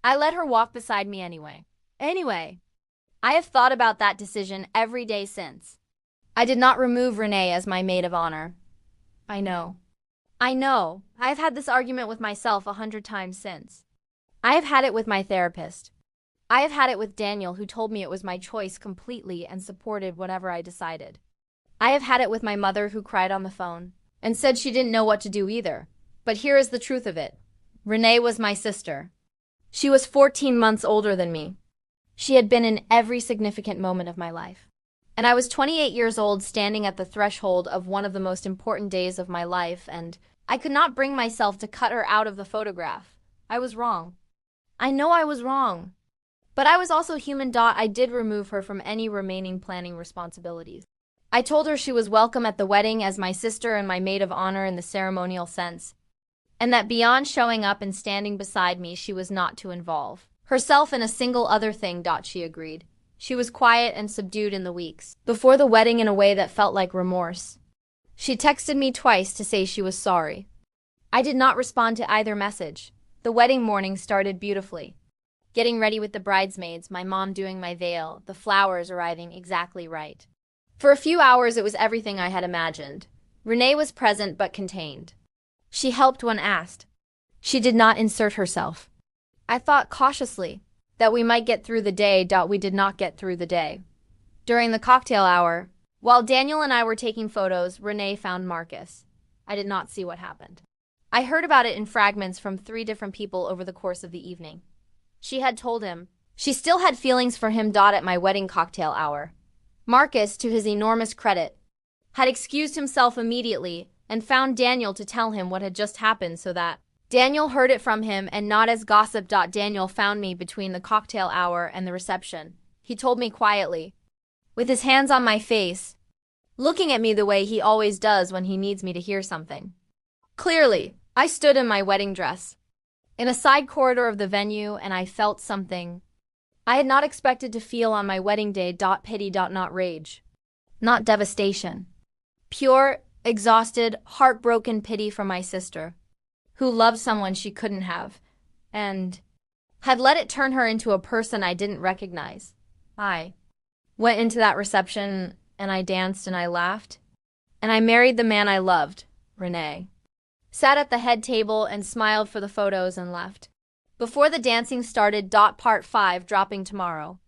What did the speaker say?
I let her walk beside me anyway. I have thought about that decision every day since. I did not remove Renee as my maid of honor. I know. I know. I have had this argument with myself 100 times since. I have had it with my therapist. I have had it with Daniel, who told me it was my choice completely and supported whatever I decided. I have had it with my mother, who cried on the phone and said she didn't know what to do either. But here is the truth of it. Renee was my sister. She was 14 months older than me. She had been in every significant moment of my life. And I was 28 years old, standing at the threshold of one of the most important days of my life, and I could not bring myself to cut her out of the photograph. I was wrong. I know I was wrong. But I was also human. I did remove her from any remaining planning responsibilities. I told her she was welcome at the wedding as my sister and my maid of honor in the ceremonial sense, and that beyond showing up and standing beside me, she was not to involve herself in a single other thing. She agreed. She was quiet and subdued in the weeks before the wedding in a way that felt like remorse. She texted me twice to say she was sorry. I did not respond to either message. The wedding morning started beautifully. Getting ready with the bridesmaids, my mom doing my veil, the flowers arriving exactly right. For a few hours it was everything I had imagined. Renee was present but contained. She helped when asked. She did not insert herself. I thought cautiously that we might get through the day. We did not get through the day. During the cocktail hour, while Daniel and I were taking photos, Renee found Marcus. I did not see what happened. I heard about it in fragments from 3 different people over the course of the evening. She had told him she still had feelings for him. At my wedding cocktail hour, Marcus, to his enormous credit, had excused himself immediately and found Daniel to tell him what had just happened so that Daniel heard it from him and not as gossip. Daniel found me between the cocktail hour and the reception. He told me quietly, with his hands on my face, looking at me the way he always does when he needs me to hear something. Clearly, I stood in my wedding dress in a side corridor of the venue, and I felt something I had not expected to feel on my wedding day. Pity, not rage, not devastation. Pure, exhausted, heartbroken pity for my sister, who loved someone she couldn't have, and had let it turn her into a person I didn't recognize. I went into that reception, and I danced and I laughed, and I married the man I loved, Renee. Sat at the head table and smiled for the photos and left. Before the dancing started. Part 5 dropping tomorrow.